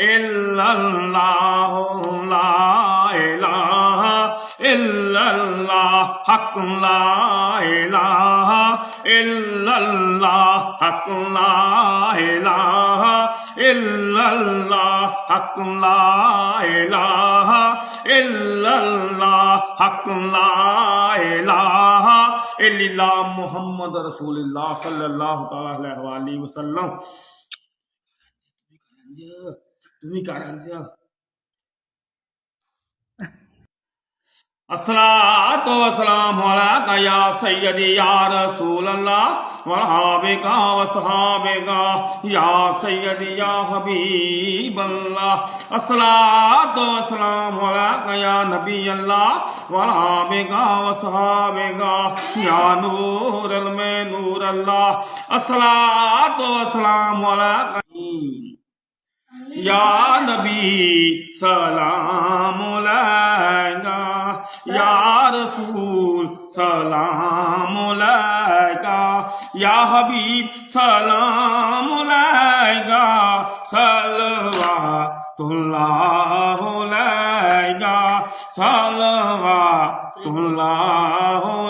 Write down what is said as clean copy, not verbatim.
illallah la ilaha illallah haq la ilaha illallah haq la ilaha illallah haq la ilaha illallah haq la ilaha illallah muhammad rasulullah sallallahu alaihi wasallam. তুমি কারণ দিয়া الصلاة والسلام عليك يا سيدي يا رسول الله وصحابك وصحابك يا سيدي يا حبيب الله الصلاة والسلام عليك يا نبي الله وصحابك وصحابك يا نور نور الله الصلاة والسلام عليك یا نبی سلام علیکہ یا رسول سلام علیکہ یا حبیب سلام علیکہ صلوات اللہ علیکہ صلوات اللہ علیکہ.